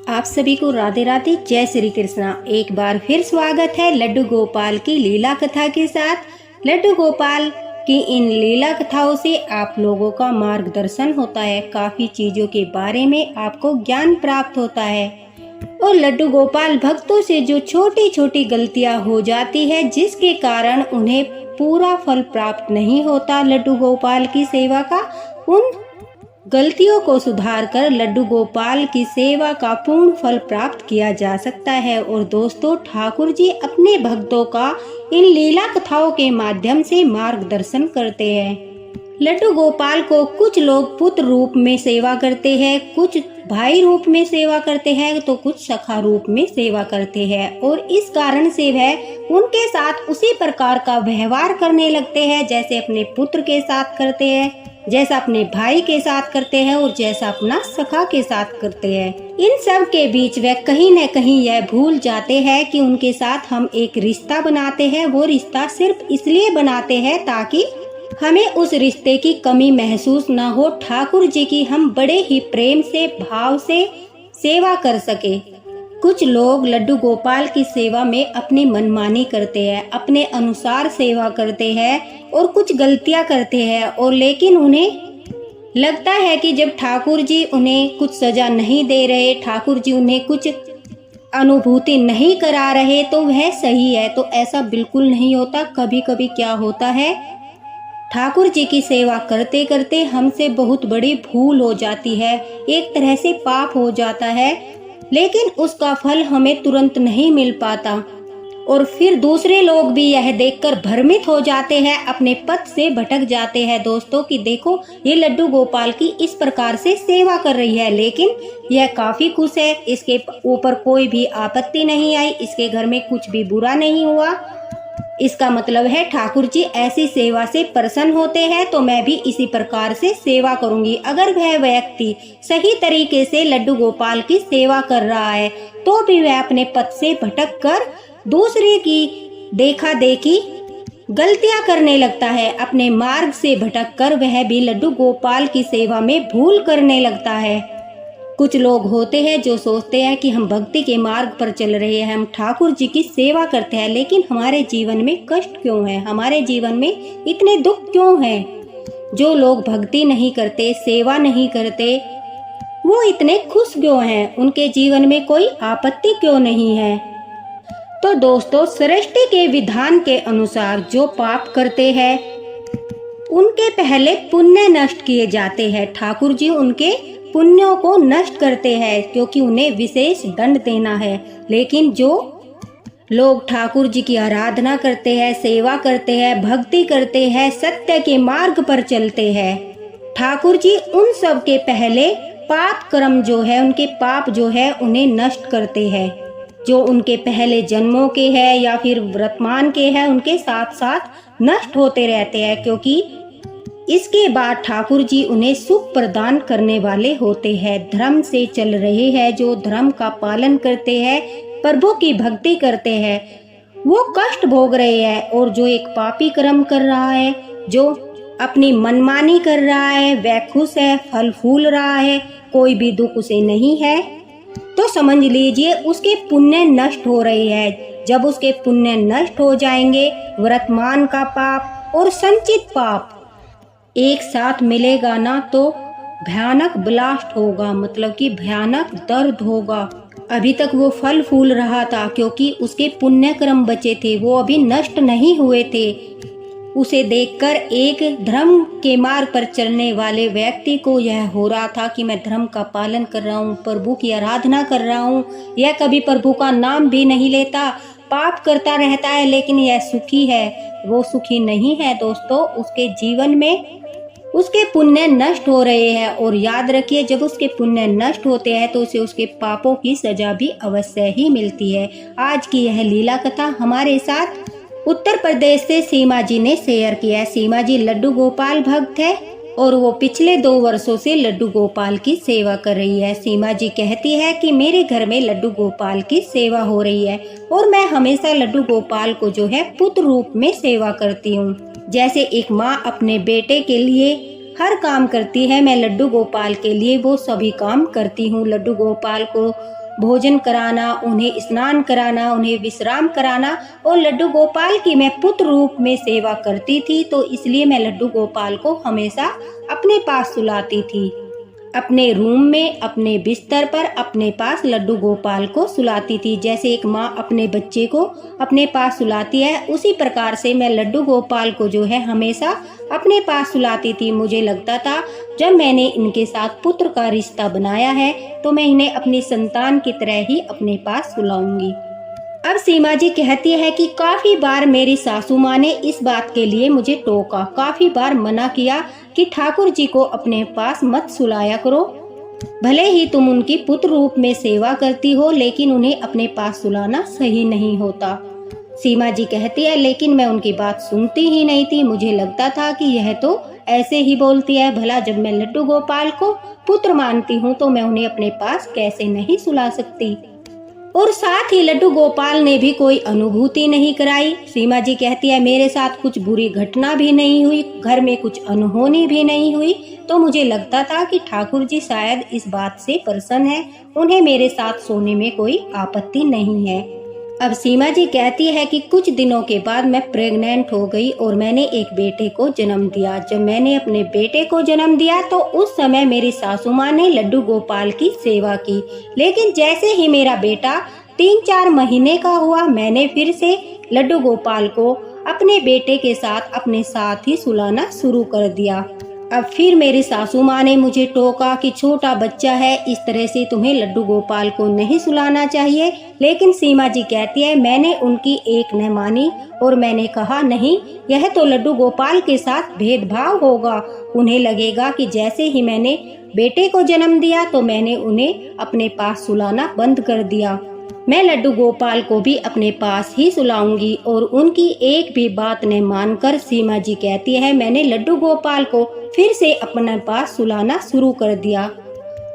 आप सभी को राधे राधे, जय श्री कृष्णा। एक बार फिर स्वागत है लड्डू गोपाल की लीला कथा के साथ। लड्डू गोपाल की इन लीला कथाओं से आप लोगों का मार्गदर्शन होता है, काफी चीजों के बारे में आपको ज्ञान प्राप्त होता है। और लड्डू गोपाल भक्तों से जो छोटी छोटी गलतियां हो जाती है, जिसके कारण उन्हें पूरा फल प्राप्त नहीं होता लड्डू गोपाल की सेवा का, उन गलतियों को सुधार कर लड्डू गोपाल की सेवा का पूर्ण फल प्राप्त किया जा सकता है। और दोस्तों, ठाकुर जी अपने भक्तों का इन लीला कथाओं के माध्यम से मार्गदर्शन करते हैं। लड्डू गोपाल को कुछ लोग पुत्र रूप में सेवा करते हैं, कुछ भाई रूप में सेवा करते हैं, तो कुछ सखा रूप में सेवा करते हैं। और इस कारण से वह उनके साथ उसी प्रकार का व्यवहार करने लगते हैं जैसे अपने पुत्र के साथ करते हैं, जैसा अपने भाई के साथ करते हैं और जैसा अपना सखा के साथ करते हैं। इन सब के बीच वे कहीं न कहीं यह भूल जाते हैं कि उनके साथ हम एक रिश्ता बनाते हैं। वो रिश्ता सिर्फ इसलिए बनाते हैं ताकि हमें उस रिश्ते की कमी महसूस ना हो, ठाकुर जी की हम बड़े ही प्रेम से भाव से सेवा कर सके। कुछ लोग लड्डू गोपाल की सेवा में अपनी मनमानी करते हैं, अपने अनुसार सेवा करते हैं और कुछ गलतियां करते हैं। और लेकिन उन्हें लगता है कि जब ठाकुर जी उन्हें कुछ सजा नहीं दे रहे, ठाकुर जी उन्हें कुछ अनुभूति नहीं करा रहे, तो वह सही है। तो ऐसा बिल्कुल नहीं होता। कभी कभी क्या होता है, ठाकुर जी की सेवा करते करते हमसे बहुत बड़ी भूल हो जाती है, एक तरह से पाप हो जाता है, लेकिन उसका फल हमें तुरंत नहीं मिल पाता। और फिर दूसरे लोग भी यह देखकर भ्रमित हो जाते हैं, अपने पथ से भटक जाते हैं दोस्तों कि देखो ये लड्डू गोपाल की इस प्रकार से सेवा कर रही है, लेकिन यह काफी खुश है, इसके ऊपर कोई भी आपत्ति नहीं आई, इसके घर में कुछ भी बुरा नहीं हुआ। इसका मतलब है ठाकुर जी ऐसी सेवा से प्रसन्न होते हैं, तो मैं भी इसी प्रकार से सेवा करूंगी। अगर वह व्यक्ति सही तरीके से लड्डू गोपाल की सेवा कर रहा है, तो भी वह अपने पथ से भटक कर दूसरे की देखा देखी गलतियां करने लगता है। अपने मार्ग से भटक कर वह भी लड्डू गोपाल की सेवा में भूल करने लगता है। कुछ लोग होते हैं जो सोचते हैं कि हम भक्ति के मार्ग पर चल रहे हैं, हम ठाकुर जी की सेवा करते हैं, लेकिन हमारे जीवन में कष्ट क्यों है, हमारे जीवन में इतने दुख क्यों हैं। जो लोग भक्ति नहीं करते, सेवा नहीं करते, वो इतने खुश क्यों हैं, उनके जीवन में कोई आपत्ति क्यों नहीं है। तो दोस्तों, सृष्टि के विधान के अनुसार जो पाप करते हैं उनके पहले पुण्य नष्ट किए जाते हैं। ठाकुर जी उनके पुण्यों को नष्ट करते हैं क्योंकि उन्हें विशेष दंड देना है। लेकिन जो लोग ठाकुर जी की आराधना करते हैं, सेवा करते हैं, भक्ति करते हैं, सत्य के मार्ग पर चलते हैं, ठाकुर जी उन सब के पहले पाप कर्म जो है, उनके पाप जो है उन्हें नष्ट करते हैं। जो उनके पहले जन्मों के हैं या फिर वर्तमान के हैं, उनके साथ साथ नष्ट होते रहते हैं, क्योंकि इसके बाद ठाकुर जी उन्हें सुख प्रदान करने वाले होते हैं। धर्म से चल रहे हैं, जो धर्म का पालन करते हैं, प्रभु की भक्ति करते हैं, वो कष्ट भोग रहे हैं। और जो एक पापी कर्म कर रहा है, जो अपनी मनमानी कर रहा है, वह खुश है, फल फूल रहा है, कोई भी दुख उसे नहीं है, तो समझ लीजिए उसके पुण्य नष्ट हो रहे हैं। जब उसके पुण्य नष्ट हो जाएंगे, वर्तमान का पाप और संचित पाप एक साथ मिलेगा ना, तो भयानक ब्लास्ट होगा, मतलब कि भयानक दर्द होगा। अभी तक वो फल फूल रहा था क्योंकि उसके पुण्य कर्म बचे थे, वो अभी नष्ट नहीं हुए थे। उसे देखकर एक धर्म के मार्ग पर चलने वाले व्यक्ति को यह हो रहा था कि मैं धर्म का पालन कर रहा हूँ, प्रभु की आराधना कर रहा हूँ, यह कभी प्रभु का नाम भी नहीं लेता, पाप करता रहता है, लेकिन यह सुखी है। वो सुखी नहीं है दोस्तों, उसके जीवन में उसके पुण्य नष्ट हो रहे हैं। और याद रखिए, जब उसके पुण्य नष्ट होते हैं तो उसे उसके पापों की सजा भी अवश्य ही मिलती है। आज की यह लीला कथा हमारे साथ उत्तर प्रदेश से सीमा जी ने शेयर किया है। सीमा जी लड्डू गोपाल भक्त है और वो पिछले 2 वर्षों से लड्डू गोपाल की सेवा कर रही है। सीमा जी कहती है कि मेरे घर में लड्डू गोपाल की सेवा हो रही है और मैं हमेशा लड्डू गोपाल को जो है पुत्र रूप में सेवा करती हूँ। जैसे एक माँ अपने बेटे के लिए हर काम करती है, मैं लड्डू गोपाल के लिए वो सभी काम करती हूँ। लड्डू गोपाल को भोजन कराना, उन्हें स्नान कराना, उन्हें विश्राम कराना और लड्डू गोपाल की मैं पुत्र रूप में सेवा करती थी, तो इसलिए मैं लड्डू गोपाल को हमेशा अपने पास सुलाती थी। अपने रूम में, अपने बिस्तर पर अपने पास लड्डू गोपाल को सुलाती थी। जैसे एक माँ अपने बच्चे को अपने पास सुलाती है, उसी प्रकार से मैं लड्डू गोपाल को जो है हमेशा अपने पास सुलाती थी। मुझे लगता था जब मैंने इनके साथ पुत्र का रिश्ता बनाया है तो मैं इन्हें अपनी संतान की तरह ही अपने पास सुलाऊंगी। अब सीमा जी कहती है कि काफी बार मेरी सासू माँ ने इस बात के लिए मुझे टोका, काफी बार मना किया कि ठाकुर जी को अपने पास मत सुलाया करो। भले ही तुम उनकी पुत्र रूप में सेवा करती हो, लेकिन उन्हें अपने पास सुलाना सही नहीं होता। सीमा जी कहती है लेकिन मैं उनकी बात सुनती ही नहीं थी। मुझे लगता था कि यह तो ऐसे ही बोलती है, भला जब मैं लड्डू गोपाल को पुत्र मानती हूँ तो मैं उन्हें अपने पास कैसे नहीं सुला सकती। और साथ ही लड्डू गोपाल ने भी कोई अनुभूति नहीं कराई। सीमा जी कहती है मेरे साथ कुछ बुरी घटना भी नहीं हुई, घर में कुछ अनहोनी भी नहीं हुई, तो मुझे लगता था कि ठाकुर जी शायद इस बात से प्रसन्न है, उन्हें मेरे साथ सोने में कोई आपत्ति नहीं है। अब सीमा जी कहती है कि कुछ दिनों के बाद मैं प्रेग्नेंट हो गई और मैंने एक बेटे को जन्म दिया। जब मैंने अपने बेटे को जन्म दिया तो उस समय मेरी सासू माँ ने लड्डू गोपाल की सेवा की, लेकिन जैसे ही मेरा बेटा 3-4 महीने का हुआ, मैंने फिर से लड्डू गोपाल को अपने बेटे के साथ अपने साथ ही सुलाना शुरू कर दिया। अब फिर मेरी सासू माँ ने मुझे टोका कि छोटा बच्चा है, इस तरह से तुम्हें लड्डू गोपाल को नहीं सुलाना चाहिए। लेकिन सीमा जी कहती है मैंने उनकी एक न मानी और मैंने कहा नहीं, यह तो लड्डू गोपाल के साथ भेदभाव होगा। उन्हें लगेगा कि जैसे ही मैंने बेटे को जन्म दिया तो मैंने उन्हें अपने पास सुलाना बंद कर दिया। मैं लड्डू गोपाल को भी अपने पास ही सुलाऊंगी। और उनकी एक भी बात न मानकर सीमा जी कहती है मैंने लड्डू गोपाल को फिर से अपने पास सुलाना शुरू कर दिया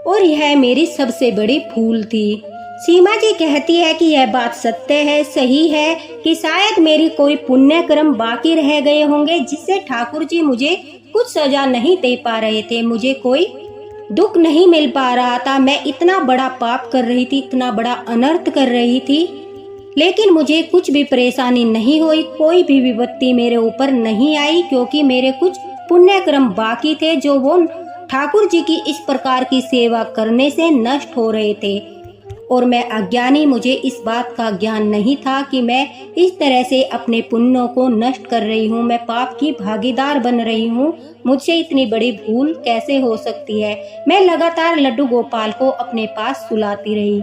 और यह मेरी सबसे बड़ी भूल थी। सीमा जी कहती है कि यह बात सत्य है, सही है कि शायद मेरी कोई पुण्य कर्म बाकी रह गए होंगे जिससे ठाकुर जी मुझे कुछ सजा नहीं दे पा रहे थे, मुझे कोई दुख नहीं मिल पा रहा था। मैं इतना बड़ा पाप कर रही थी, इतना बड़ा अनर्थ कर रही थी, लेकिन मुझे कुछ भी परेशानी नहीं हुई, कोई भी विपत्ति मेरे ऊपर नहीं आई, क्योंकि मेरे कुछ पुण्य कर्म बाकी थे जो वो ठाकुर जी की इस प्रकार की सेवा करने से नष्ट हो रहे थे। और मैं अज्ञानी, मुझे इस बात का ज्ञान नहीं था कि मैं इस तरह से अपने पुण्यों को नष्ट कर रही हूँ, मैं पाप की भागीदार बन रही हूँ। मुझसे इतनी बड़ी भूल कैसे हो सकती है। मैं लगातार लड्डू गोपाल को अपने पास सुलाती रही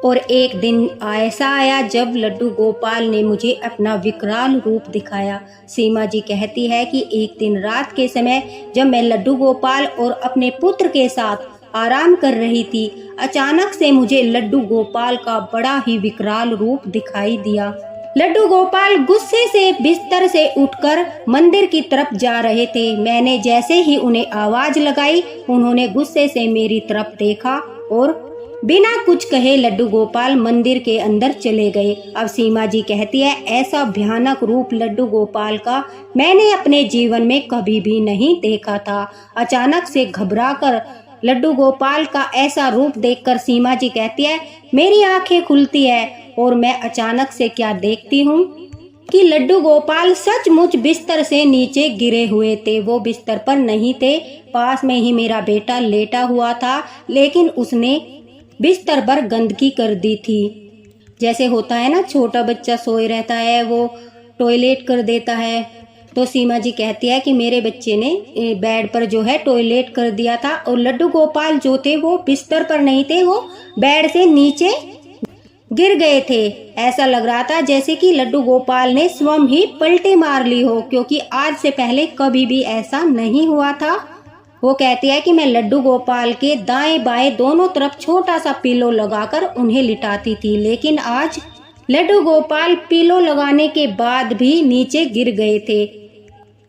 और एक दिन ऐसा आया जब लड्डू गोपाल ने मुझे अपना विकराल रूप दिखाया। सीमा जी कहती है कि एक दिन रात के समय जब मैं लड्डू गोपाल और अपने पुत्र के साथ आराम कर रही थी, अचानक से मुझे लड्डू गोपाल का बड़ा ही विकराल रूप दिखाई दिया। लड्डू गोपाल गुस्से से बिस्तर से उठकर मंदिर की तरफ जा रहे थे। मैंने जैसे ही उन्हें आवाज लगाई, उन्होंने गुस्से से मेरी तरफ देखा और बिना कुछ कहे लड्डू गोपाल मंदिर के अंदर चले गए। अब सीमा जी कहती है ऐसा भयानक रूप लड्डू गोपाल का मैंने अपने जीवन में कभी भी नहीं देखा था। अचानक से घबराकर लड्डू गोपाल का ऐसा रूप देखकर सीमा जी कहती है मेरी आंखें खुलती है और मैं अचानक से क्या देखती हूँ कि लड्डू गोपाल सचमुच बिस्तर से नीचे गिरे हुए थे। वो बिस्तर पर नहीं थे, पास में ही मेरा बेटा लेटा हुआ था, लेकिन उसने बिस्तर पर गंदगी कर दी थी। जैसे होता है ना, छोटा बच्चा सोए रहता है, वो टॉयलेट कर देता है। तो सीमा जी कहती है कि मेरे बच्चे ने बेड पर जो है टॉयलेट कर दिया था और लड्डू गोपाल जो थे वो बिस्तर पर नहीं थे, वो बेड से नीचे गिर गए थे। ऐसा लग रहा था जैसे कि लड्डू गोपाल ने स्वयं ही पलटी मार ली हो, क्योंकि आज से पहले कभी भी ऐसा नहीं हुआ था। वो कहती है कि मैं लड्डू गोपाल के दाएं बाएं दोनों तरफ छोटा सा पिलो लगाकर उन्हें लिटाती थी, लेकिन आज लड्डू गोपाल पिलो लगाने के बाद भी नीचे गिर गए थे।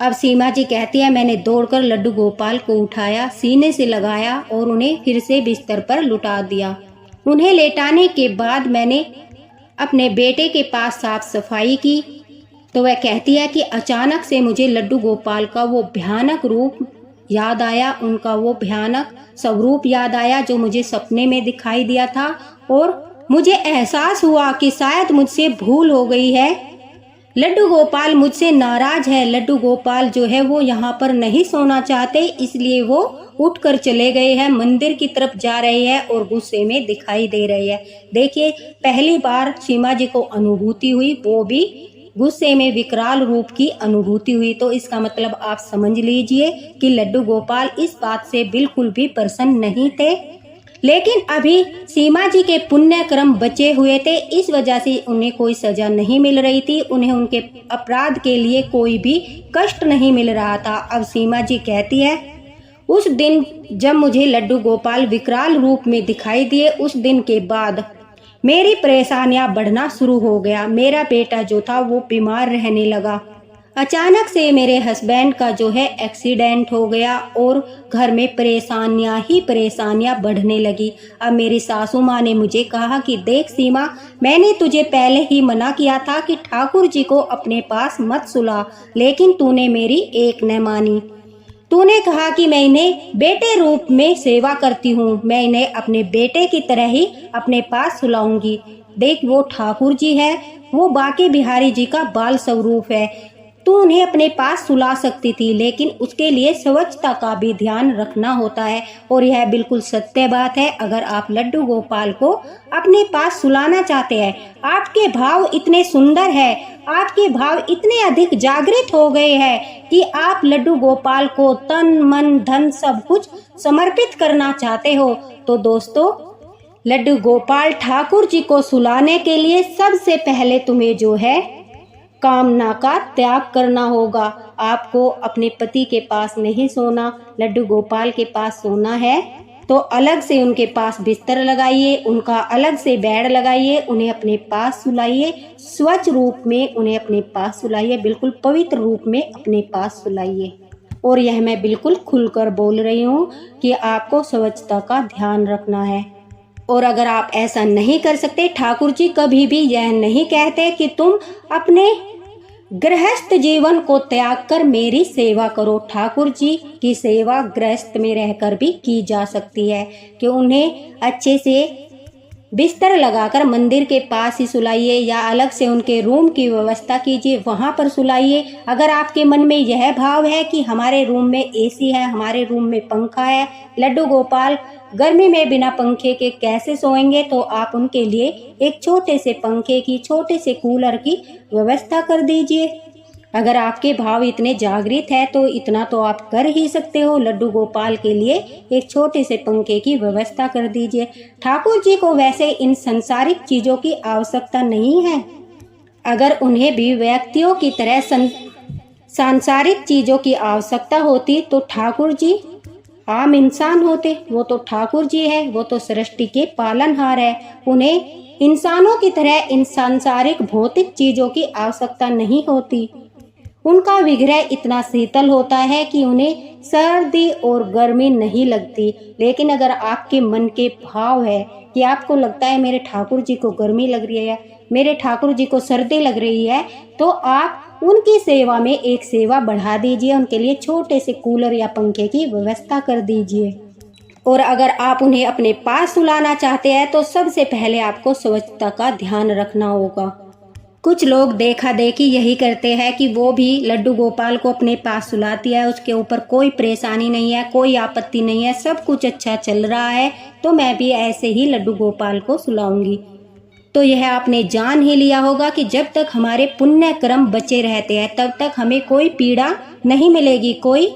अब सीमा जी कहती है मैंने दौड़कर लड्डू गोपाल को उठाया, सीने से लगाया और उन्हें फिर से बिस्तर पर लुटा दिया। उन्हें लेटाने के बाद मैंने अपने बेटे के पास साफ सफाई की तो वह कहती है कि अचानक से मुझे लड्डू गोपाल का वो भयानक रूप याद आया, उनका वो भयानक स्वरूप याद आया जो मुझे सपने में दिखाई दिया था, और मुझे एहसास हुआ कि शायद मुझसे भूल हो गई है। लड्डू गोपाल मुझसे नाराज है। लड्डू गोपाल जो है वो यहाँ पर नहीं सोना चाहते, इसलिए वो उठकर चले गए हैं, मंदिर की तरफ जा रहे हैं और गुस्से में दिखाई दे रहे हैं। देखिए, पहली बार सीमा जी को अनुभूति हुई, वो भी गुस्से में विकराल रूप की अनुभूति हुई। तो इसका मतलब आप समझ लीजिए कि लड्डू गोपाल इस बात से बिल्कुल भी प्रसन्न नहीं थे। लेकिन अभी सीमा जी के पुण्य कर्म बचे हुए थे, इस वजह से उन्हें कोई सजा नहीं मिल रही थी, उन्हें उनके अपराध के लिए कोई भी कष्ट नहीं मिल रहा था। अब सीमा जी कहती है, उस दिन जब मुझे लड्डू गोपाल विकराल रूप में दिखाई दिए, उस दिन के बाद मेरी परेशानियां बढ़ना शुरू हो गया। मेरा बेटा जो था वो बीमार रहने लगा। अचानक से मेरे हस्बैंड का जो है एक्सीडेंट हो गया और घर में परेशानियां ही परेशानियां बढ़ने लगी। अब मेरी सासू माँ ने मुझे कहा कि देख सीमा, मैंने तुझे पहले ही मना किया था कि ठाकुर जी को अपने पास मत सुला, लेकिन तूने मेरी एक न मानी। तूने कहा कि मैं इन्हें बेटे रूप में सेवा करती हूँ, मैं इन्हें अपने बेटे की तरह ही अपने पास सुलाऊंगी। देख, वो ठाकुर जी है, वो बांके बिहारी जी का बाल स्वरूप है। तू उन्हें अपने पास सुला सकती थी, लेकिन उसके लिए स्वच्छता का भी ध्यान रखना होता है। और यह बिल्कुल सत्य बात है। अगर आप लड्डू गोपाल को अपने पास सुलाना चाहते हैं, आपके भाव इतने सुंदर है, आपके भाव इतने अधिक जागृत हो गए हैं कि आप लड्डू गोपाल को तन मन धन सब कुछ समर्पित करना चाहते हो, तो दोस्तों, लड्डू गोपाल ठाकुर जी को सुलाने के लिए सबसे पहले तुम्हें जो है कामना का त्याग करना होगा। आपको अपने पति के पास नहीं सोना, लड्डू गोपाल के पास सोना है तो अलग से उनके पास बिस्तर लगाइए, उनका अलग से बेड लगाइए, उन्हें अपने पास सुलाइए, स्वच्छ रूप में उन्हें अपने पास सुलाइए, बिल्कुल पवित्र रूप में अपने पास सुलाइए। और यह मैं बिल्कुल खुलकर बोल रही हूँ कि आपको स्वच्छता का ध्यान रखना है। और अगर आप ऐसा नहीं कर सकते, ठाकुर जी कभी भी यह नहीं कहते कि तुम अपने गृहस्थ जीवन को त्याग कर मेरी सेवा करो। ठाकुर जी की सेवा गृहस्थ में रहकर भी की जा सकती है कि उन्हें अच्छे से बिस्तर लगाकर मंदिर के पास ही सुलाइए या अलग से उनके रूम की व्यवस्था कीजिए, वहाँ पर सुलाइए। अगर आपके मन में यह भाव है कि हमारे रूम में एसी है, हमारे रूम में पंखा है, लड्डू गोपाल गर्मी में बिना पंखे के कैसे सोएंगे, तो आप उनके लिए एक छोटे से पंखे की, छोटे से कूलर की व्यवस्था कर दीजिए। अगर आपके भाव इतने जागृत है तो इतना तो आप कर ही सकते हो। लड्डू गोपाल के लिए एक छोटे से पंखे की व्यवस्था कर दीजिए। ठाकुर जी को वैसे इन सांसारिक चीज़ों की आवश्यकता नहीं है। अगर उन्हें भी व्यक्तियों की तरह सांसारिक चीज़ों की आवश्यकता होती तो ठाकुर जी आम इंसान होते। वो तो ठाकुर जी है, वो तो सृष्टि के पालनहार है। उन्हें इंसानों की तरह इन सांसारिक भौतिक चीज़ों की आवश्यकता नहीं होती। उनका विग्रह इतना शीतल होता है कि उन्हें सर्दी और गर्मी नहीं लगती। लेकिन अगर आपके मन के भाव है कि आपको लगता है मेरे ठाकुर जी को गर्मी लग रही है, मेरे ठाकुर जी को सर्दी लग रही है, तो आप उनकी सेवा में एक सेवा बढ़ा दीजिए, उनके लिए छोटे से कूलर या पंखे की व्यवस्था कर दीजिए। और अगर आप उन्हें अपने पास सुलाना चाहते हैं तो सबसे पहले आपको स्वच्छता का ध्यान रखना होगा। कुछ लोग देखा देखी यही करते हैं कि वो भी लड्डू गोपाल को अपने पास सुलाती है, उसके ऊपर कोई परेशानी नहीं है, कोई आपत्ति नहीं है, सब कुछ अच्छा चल रहा है, तो मैं भी ऐसे ही लड्डू गोपाल को सुलाऊंगी। तो यह आपने जान ही लिया होगा कि जब तक हमारे पुण्य कर्म बचे रहते हैं तब तक हमें कोई पीड़ा नहीं मिलेगी, कोई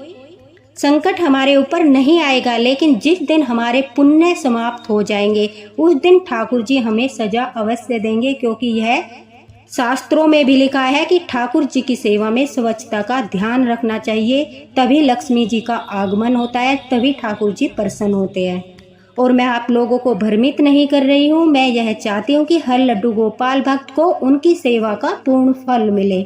संकट हमारे ऊपर नहीं आएगा। लेकिन जिस दिन हमारे पुण्य समाप्त हो जाएंगे उस दिन ठाकुर जी हमें सजा अवश्य देंगे, क्योंकि यह शास्त्रों में भी लिखा है कि ठाकुर जी की सेवा में स्वच्छता का ध्यान रखना चाहिए, तभी लक्ष्मी जी का आगमन होता है, तभी ठाकुर जी प्रसन्न होते हैं। और मैं आप लोगों को भ्रमित नहीं कर रही हूँ, मैं यह चाहती हूँ कि हर लड्डू गोपाल भक्त को उनकी सेवा का पूर्ण फल मिले।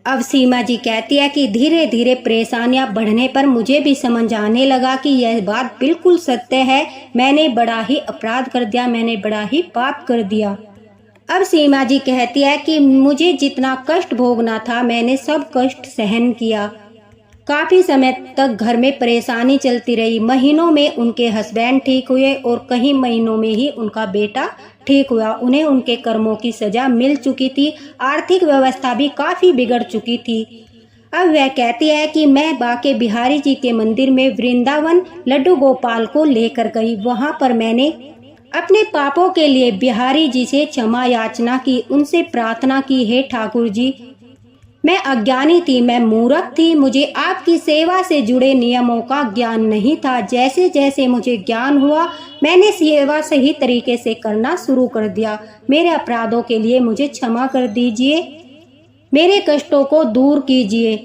अब सीमा जी कहती है कि धीरे धीरे परेशानियां बढ़ने पर मुझे भी समझ आने लगा कि यह बात बिल्कुल सत्य है, मैंने बड़ा ही अपराध कर दिया, मैंने बड़ा ही पाप कर दिया। अब सीमा जी कहती है कि मुझे जितना कष्ट भोगना था मैंने सब कष्ट सहन किया, काफ़ी समय तक घर में परेशानी चलती रही। महीनों में उनके हस्बैंड ठीक हुए और कई महीनों में ही उनका बेटा ठीक हुआ। उन्हें उनके कर्मों की सज़ा मिल चुकी थी। आर्थिक व्यवस्था भी काफ़ी बिगड़ चुकी थी। अब वह कहती है कि मैं बाके बिहारी जी के मंदिर में वृंदावन लड्डू गोपाल को लेकर गई। वहाँ पर मैंने अपने पापों के लिए बिहारी जी से क्षमा याचना की, उनसे प्रार्थना की, हे ठाकुर जी, मैं अज्ञानी थी, मैं मूर्ख थी, मुझे आपकी सेवा से जुड़े नियमों का ज्ञान नहीं था। जैसे जैसे मुझे ज्ञान हुआ मैंने सेवा सही तरीके से करना शुरू कर दिया। मेरे अपराधों के लिए मुझे क्षमा कर दीजिए, मेरे कष्टों को दूर कीजिए।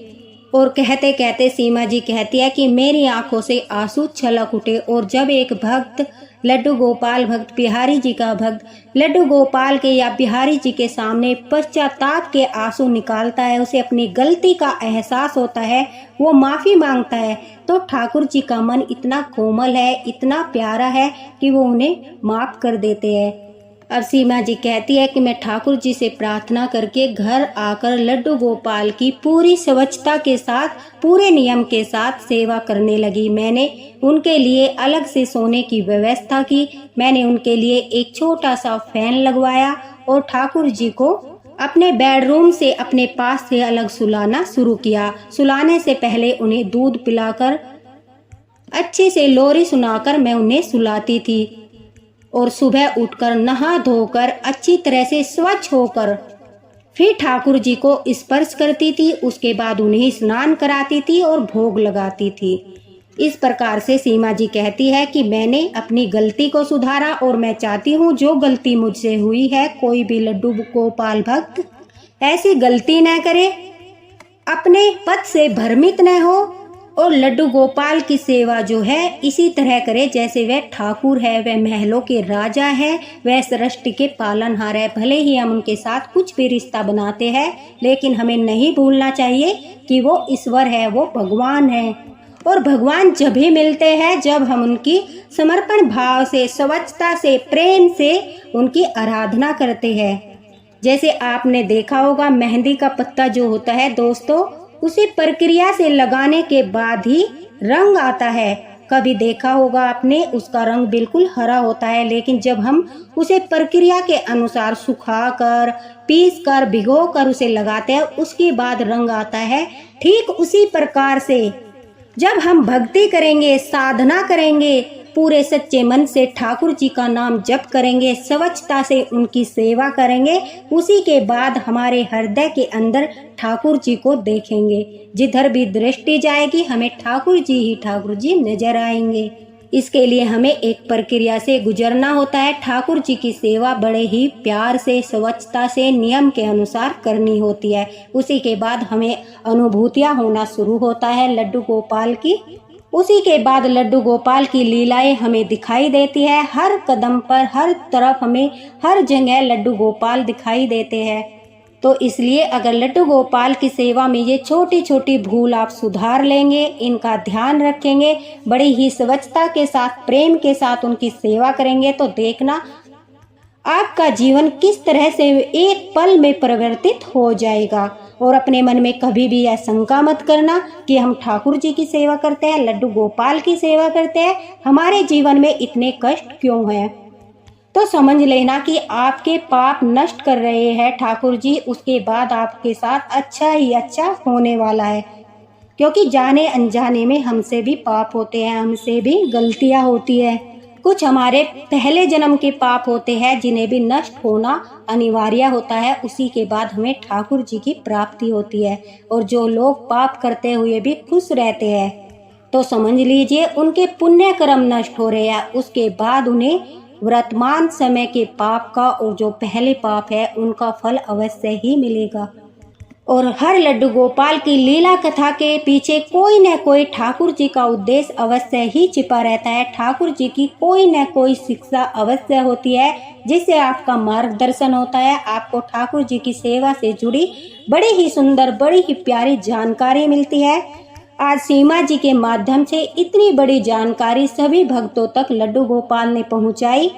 और कहते कहते सीमा जी कहती है कि मेरी आंखों से आंसू छलक उठे। और जब एक भक्त लड्डू गोपाल भक्त बिहारी जी का भक्त लड्डू गोपाल के या बिहारी जी के सामने पश्चाताप के आंसू निकालता है, उसे अपनी गलती का एहसास होता है, वो माफ़ी मांगता है, तो ठाकुर जी का मन इतना कोमल है, इतना प्यारा है कि वो उन्हें माफ़ कर देते हैं। अब सीमा जी कहती है कि मैं ठाकुर जी से प्रार्थना करके घर आकर लड्डू गोपाल की पूरी स्वच्छता के साथ, पूरे नियम के साथ सेवा करने लगी। मैंने उनके लिए अलग से सोने की व्यवस्था की। मैंने उनके लिए एक छोटा सा फैन लगवाया और ठाकुर जी को अपने बेडरूम से अपने पास से अलग सुलाना शुरू किया। सुलाने से पहले उन्हें दूध पिलाकर अच्छे से लोरी सुनाकर मैं उन्हें सुलाती थी और सुबह उठकर नहा धोकर अच्छी तरह से स्वच्छ होकर फिर ठाकुर जी को स्पर्श करती थी। उसके बाद उन्हें स्नान कराती थी और भोग लगाती थी। इस प्रकार से सीमा जी कहती है कि मैंने अपनी गलती को सुधारा और मैं चाहती हूँ जो गलती मुझसे हुई है कोई भी लड्डू गोपाल भक्त ऐसी गलती न करे, अपने पद से भ्रमित न हो और लड्डू गोपाल की सेवा जो है इसी तरह करे जैसे वह ठाकुर है, वह महलों के राजा है, वह सृष्टि के पालनहार है। भले ही हम उनके साथ कुछ भी रिश्ता बनाते हैं लेकिन हमें नहीं भूलना चाहिए कि वो ईश्वर है, वो भगवान है। और भगवान जब ही मिलते हैं जब हम उनकी समर्पण भाव से, स्वच्छता से, प्रेम से उनकी आराधना करते हैं। जैसे आपने देखा होगा मेहंदी का पत्ता जो होता है दोस्तों, उसे प्रक्रिया से लगाने के बाद ही रंग आता है। कभी देखा होगा आपने, उसका रंग बिल्कुल हरा होता है, लेकिन जब हम उसे प्रक्रिया के अनुसार सुखाकर, पीसकर, भिगोकर उसे लगाते हैं उसके बाद रंग आता है। ठीक उसी प्रकार से जब हम भक्ति करेंगे, साधना करेंगे, पूरे सच्चे मन से ठाकुर जी का नाम जप करेंगे, स्वच्छता से उनकी सेवा करेंगे, उसी के बाद हमारे हृदय के अंदर ठाकुर जी को देखेंगे। जिधर भी दृष्टि जाएगी हमें ठाकुर जी नजर आएंगे। इसके लिए हमें एक प्रक्रिया से गुजरना होता है। ठाकुर जी की सेवा बड़े ही प्यार से, स्वच्छता से, नियम के अनुसार करनी होती है। उसी के बाद हमें अनुभूतियाँ होना शुरू होता है लड्डू गोपाल की। उसी के बाद लड्डू गोपाल की लीलाएं हमें दिखाई देती है। हर कदम पर, हर तरफ हमें हर जगह लड्डू गोपाल दिखाई देते हैं। तो इसलिए अगर लड्डू गोपाल की सेवा में ये छोटी छोटी भूल आप सुधार लेंगे, इनका ध्यान रखेंगे, बड़ी ही स्वच्छता के साथ, प्रेम के साथ उनकी सेवा करेंगे, तो देखना आपका जीवन किस तरह से एक पल में परिवर्तित हो जाएगा। और अपने मन में कभी भी यह शंका मत करना कि हम ठाकुर जी की सेवा करते हैं, लड्डू गोपाल की सेवा करते हैं, हमारे जीवन में इतने कष्ट क्यों हैं। तो समझ लेना कि आपके पाप नष्ट कर रहे हैं ठाकुर जी, उसके बाद आपके साथ अच्छा ही अच्छा होने वाला है। क्योंकि जाने अनजाने में हमसे भी पाप होते हैं, हमसे भी गलतियां होती है, कुछ हमारे पहले जन्म के पाप होते हैं जिन्हें भी नष्ट होना अनिवार्य होता है। उसी के बाद हमें ठाकुर जी की प्राप्ति होती है। और जो लोग पाप करते हुए भी खुश रहते हैं तो समझ लीजिए उनके पुण्य कर्म नष्ट हो रहे हैं। उसके बाद उन्हें वर्तमान समय के पाप का और जो पहले पाप है उनका फल अवश्य ही मिलेगा। और हर लड्डू गोपाल की लीला कथा के पीछे कोई न कोई ठाकुर जी का उद्देश्य अवश्य ही छिपा रहता है। ठाकुर जी की कोई न कोई शिक्षा अवश्य होती है जिससे आपका मार्गदर्शन होता है, आपको ठाकुर जी की सेवा से जुड़ी बड़ी ही सुंदर, बड़ी ही प्यारी जानकारी मिलती है। आज सीमा जी के माध्यम से इतनी बड़ी जानकारी सभी भक्तों तक लड्डू गोपाल ने पहुंचाई,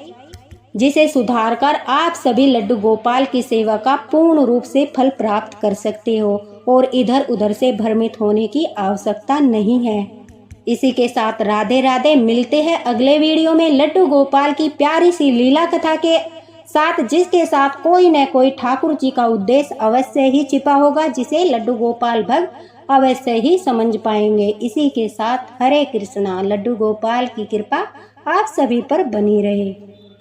जिसे सुधार कर आप सभी लड्डू गोपाल की सेवा का पूर्ण रूप से फल प्राप्त कर सकते हो। और इधर उधर से भ्रमित होने की आवश्यकता नहीं है। इसी के साथ राधे राधे। मिलते हैं अगले वीडियो में लड्डू गोपाल की प्यारी सी लीला कथा के साथ, जिसके साथ कोई न कोई ठाकुर जी का उद्देश्य अवश्य ही छिपा होगा, जिसे लड्डू गोपाल भक्त अवश्य ही समझ पाएंगे। इसी के साथ हरे कृष्णा। लड्डू गोपाल की कृपा आप सभी पर बनी रहे।